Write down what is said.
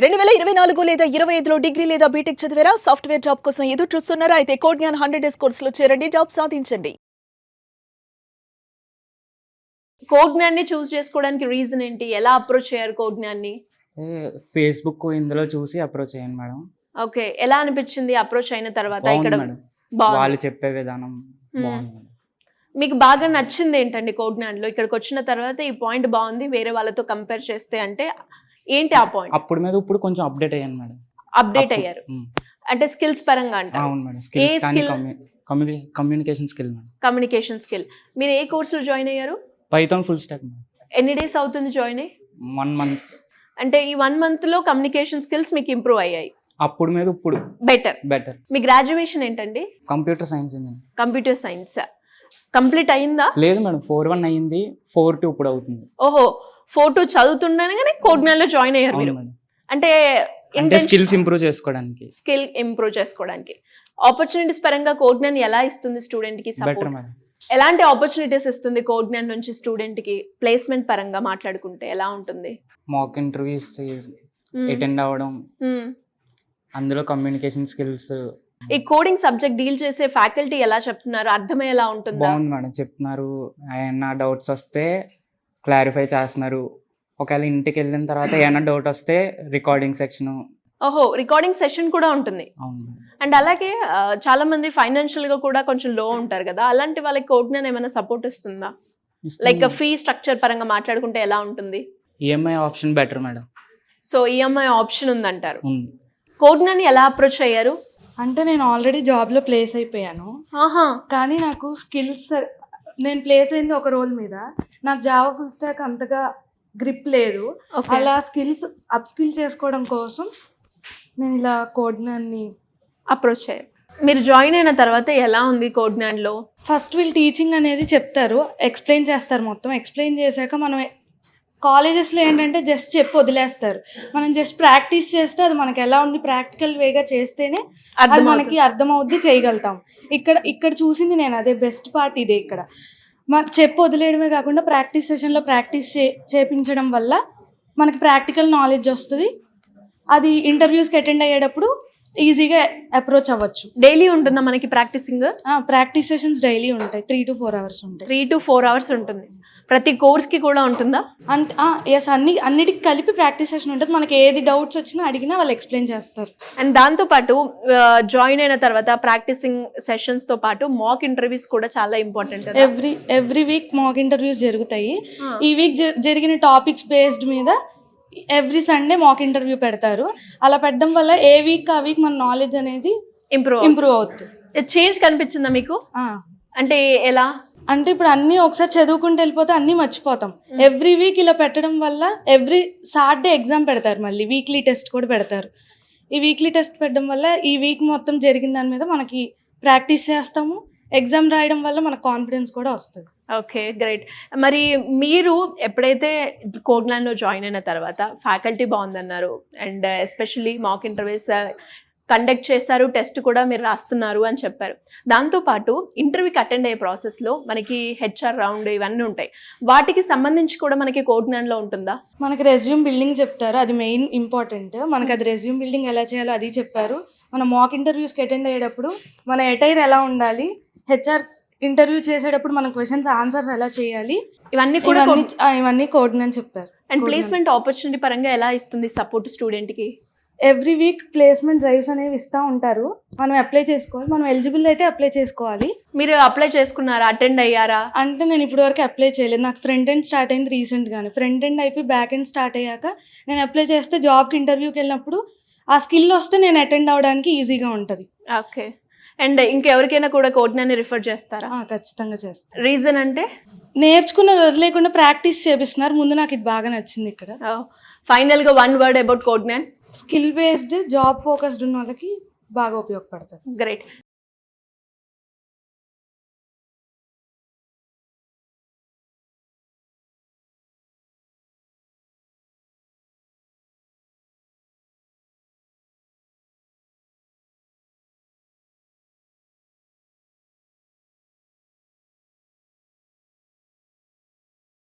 2024 లేదా 25లో డిగ్రీ లేదా బీటెక్ చదివారా? సాఫ్ట్‌వేర్ జాబ్ కోసం ఎదురు చూస్తున్నారా? అయితే కోడ్ జ్ఞాన్ 100 డేస్ కోర్సులో చేరండి, జాబ్ సాధించండి. కోడ్ జ్ఞాన్ని చూస్ చేసుకోవడానికి రీజన్ ఏంటి? ఎలా అప్రోచ్ అయ్యారు కోడ్ జ్ఞాన్ని? ఫేస్‌బుక్ ఇందులో చూసి అప్రోచ్ అయ్యాను మేడం. ఓకే. ఎలా అనిపించింది అప్రోచ్ అయిన తర్వాత? బాగుంది ఇక్కడ మేడం. బాగుంది. వాళ్ళు చెప్పే విధానం బాగుంది మేడం. మీకు బాగా నచ్చింది ఏంటండి కోడ్ జ్ఞాన్‌లో? ఇక్కడికి వచ్చిన తర్వాత ఈ పాయింట్ బాగుంది వేరే వాళ్ళతో కంపేర్ చేస్తే అంటే ఏంటి ఆ పాయింట్? అప్పుడు మీద ఇప్పుడు కొంచెం అప్డేట్ అయ్యాను మేడం. అప్డేట్ అయ్యారు. అంటే స్కిల్స్ పరంగా అంటారు. అవును మేడం. స్కిల్స్ కానీ communication skill madam. Communication skill. మీరు ఏ కోర్సులో జాయిన్ అయ్యారు? Python full stock madam. ఎన్ని డేస్ అవుతుంది జాయిన్ అయ్యి? 1 మంత్. అంటే ఈ 1 మంత్ లో కమ్యూనికేషన్ స్కిల్స్ మీకు ఇంప్రూవ్ అయ్యాయి. అప్పుడు మీద ఇప్పుడు బెటర్. మీ గ్రాడ్యుయేషన్ ఏంటండి? Computer science engineering. Computer science complete అయిందా? లేదు మేడం, 4-1 అయ్యింది, 4-2 ఇప్పుడు అవుతుంది. ఓహో, 4-2 చదువుతుండగానే కోడ్ జ్ఞాన్లో జాయిన్ అయ్యారు మీరు. మేడం. అంటే స్కిల్స్ ఇంప్రూవ్ చేసుకోవడానికి. స్కిల్ ఇంప్రూవ్ చేసుకోవడానికి ఆపర్చునిటీస్ పరంగా కోడ్ జ్ఞాన్ ఎలా ఇస్తుంది స్టూడెంట్ కి? Better madam. ఎలాంటి ఆపర్చునిటీస్ ఇస్తుంది కోడ్ జ్ఞాన్ నుంచి స్టూడెంట్ కి? ప్లేస్మెంట్ పరంగా మాట్లాడుకుంటే ఎలా ఉంటుంది? మాక్ ఇంటర్వ్యూస్ అటెండ్ అవ్వడం, అందులో కమ్యూనికేషన్ స్కిల్స్. ఈ కోడింగ్ సబ్జెక్ట్ డీల్ చేసే ఫ్యాకల్టీ ఎలా చెప్తున్నారు? అర్థమయ్యేలా ఉంటుందా? బాగుంది మేడం, చెప్తున్నారు. ఏమన్నా డౌట్స్ వస్తే క్లారిఫై చేస్తున్నారు. ఒకవేళ ఇంటికి వెళ్ళిన తర్వాత ఏమైనా డౌట్ వస్తే రికార్డింగ్ సెక్షన్. ఓహో, రికార్డింగ్ సెషన్ కూడా ఉంటుంది. అవును మేడం. అండ్ అలాగే చాలా మంది ఫైనాన్షియల్ గా కూడా కొంచెం లో ఉంటారు కదా, అలాంటి వాళ్ళకి కోడ్ జ్ఞాన్ ఏమైనా సపోర్ట్ ఇస్తుందా? లైక్ ఫీ స్ట్రక్చర్ పరంగా మాట్లాడుకుంటే ఎలా ఉంటుంది? EMI option better madam. So EMI option ఉందంటారు. ఉంది. కోడ్ జ్ఞాన్ ఎలా అప్రోచ్ అయ్యారు? అంటే నేను ఆల్రెడీ జాబ్లో ప్లేస్ అయిపోయాను, కానీ నాకు స్కిల్స్, నేను ప్లేస్ అయింది ఒక రోల్ మీద, నాకు జావా ఫుల్ స్టాక్ అంతగా గ్రిప్ లేదు. అలా స్కిల్స్ అప్ స్కిల్ చేసుకోవడం కోసం నేను ఇలా కోడ్ జ్ఞాన్ని అప్రోచ్ అయ్యారు. మీరు జాయిన్ అయిన తర్వాత ఎలా ఉంది కోడ్ జ్ఞాన్లో? ఫస్ట్ వీళ్ళు టీచింగ్ అనేది చెప్తారు, ఎక్స్ప్లెయిన్ చేస్తారు. మొత్తం ఎక్స్ప్లెయిన్ చేశాక మనం కాలేజెస్లో ఏంటంటే జస్ట్ చెప్పి వదిలేస్తారు. మనం జస్ట్ ప్రాక్టీస్ చేస్తే అది మనకి ఎలా ఉంది ప్రాక్టికల్ వేగా చేస్తేనే అది మనకి అర్థమవుద్ది, చేయగలుగుతాం. ఇక్కడ చూసింది నేను అదే బెస్ట్ పార్ట్ ఇదే. ఇక్కడ మాకు చెప్పి వదిలేయడమే కాకుండా ప్రాక్టీస్ సెషన్లో ప్రాక్టీస్ చేపించడం వల్ల మనకి ప్రాక్టికల్ నాలెడ్జ్ వస్తుంది. అది ఇంటర్వ్యూస్కి అటెండ్ అయ్యేటప్పుడు ఈజీగా అప్రోచ్ అవ్వచ్చు. డైలీ ఉంటుందా మనకి ప్రాక్టీసింగ్? ప్రాక్టీస్ సెషన్స్ డైలీ ఉంటాయి, 3 to 4 hours ఉంటాయి. 3 to 4 hours ఉంటుంది. ప్రతి కోర్స్కి కూడా ఉంటుందా? అంటే ఎస్, అన్నిటికి కలిపి ప్రాక్టీస్ సెషన్ ఉంటుంది. మనకి ఏది డౌట్స్ వచ్చినా అడిగినా వాళ్ళు ఎక్స్ప్లెయిన్ చేస్తారు. అండ్ దాంతోపాటు జాయిన్ అయిన తర్వాత ప్రాక్టీసింగ్ సెషన్స్తో పాటు మాక్ ఇంటర్వ్యూస్ కూడా చాలా important. Every week mock interviews జరుగుతాయి. ఈ వీక్ జరిగిన టాపిక్స్ బేస్డ్ మీద ఎవ్రీ సండే మాక్ ఇంటర్వ్యూ పెడతారు. అలా పెట్టడం వల్ల ఏ వీక్ ఆ వీక్ మన నాలెడ్జ్ అనేది ఇంప్రూవ్ అవుతుంది. చేంజ్ కనిపించిందా మీకు? అంటే ఎలా? అంటే ఇప్పుడు అన్నీ ఒకసారి చదువుకుంటూ వెళ్ళిపోతే అన్నీ మర్చిపోతాం. ఎవ్రీ వీక్ ఇలా పెట్టడం వల్ల ఎవ్రీ సాటర్డే ఎగ్జామ్ పెడతారు, మళ్ళీ వీక్లీ టెస్ట్ కూడా పెడతారు. ఈ వీక్లీ టెస్ట్ పెట్టడం వల్ల ఈ వీక్ మొత్తం జరిగిన దాని మీద మనకి ప్రాక్టీస్ చేస్తాము. ఎగ్జామ్ రాయడం వల్ల మనకు కాన్ఫిడెన్స్ కూడా వస్తుంది. Okay, great. మరి మీరు ఎప్పుడైతే కోడ్ జ్ఞాన్లో జాయిన్ అయిన తర్వాత ఫ్యాకల్టీ బాగుందన్నారు, and especially mock interviews conduct చేస్తారు, టెస్ట్ కూడా మీరు రాస్తున్నారు అని చెప్పారు. దాంతోపాటు ఇంటర్వ్యూకి అటెండ్ అయ్యే ప్రాసెస్లో మనకి హెచ్ఆర్ రౌండ్ ఇవన్నీ ఉంటాయి. వాటికి సంబంధించి కూడా మనకి కోడ్ జ్ఞాన్లో ఉంటుందా? మనకి రెజ్యూమ్ బిల్డింగ్ చెప్తారు, అది మెయిన్ ఇంపార్టెంట్. మనకి అది రెజ్యూమ్ బిల్డింగ్ ఎలా చేయాలో అది చెప్పారు. మన మాక్ ఇంటర్వ్యూస్కి అటెండ్ అయ్యేటప్పుడు మన అటైర్ ఎలా ఉండాలి, హెచ్ఆర్ ఇంటర్వ్యూ చేసేటప్పుడు మన క్వశ్చన్స్ ఆన్సర్స్ ఎలా చేయాలి, ఇవన్నీ కోడ్ జ్ఞాన్ చెప్పారు. అండ్ ప్లేస్మెంట్ ఆపర్చునిటీ పరంగా ఎలా ఇస్తుంది సపోర్ట్ స్టూడెంట్కి? ఎవ్రీ వీక్ ప్లేస్మెంట్ డ్రైవ్స్ అనేవి ఇస్తూ ఉంటారు. మనం అప్లై చేసుకోవాలి, మనం ఎలిజిబుల్ అయితే అప్లై చేసుకోవాలి. మీరు అప్లై చేసుకున్నారా? అటెండ్ అయ్యారా? అంటే నేను ఇప్పటి వరకు అప్లై చేయలేదు. నాకు ఫ్రంట్ ఎండ్ స్టార్ట్ అయింది రీసెంట్గానే. ఫ్రంట్ ఎండ్ అయిపోయి బ్యాక్ ఎండ్ స్టార్ట్ అయ్యాక నేను అప్లై చేస్తే జాబ్కి ఇంటర్వ్యూకి వెళ్ళినప్పుడు ఆ స్కిల్ వస్తే నేను అటెండ్ అవ్వడానికి ఈజీగా ఉంటుంది. ఓకే. అండ్ ఇంకెవరికైనా కూడా కోడ్ జ్ఞాన్ని రిఫర్ చేస్తారా? ఖచ్చితంగా చేస్తాను. రీజన్ అంటే నేర్చుకున్నది వదిలేకుండా ప్రాక్టీస్ చేపిస్తున్నారు. ముందు నాకు ఇది బాగా నచ్చింది. ఇక్కడ ఫైనల్గా 1 word about code Gyan. Skill based job focused ఉన్న వాళ్ళకి బాగా ఉపయోగపడుతుంది. గ్రేట్.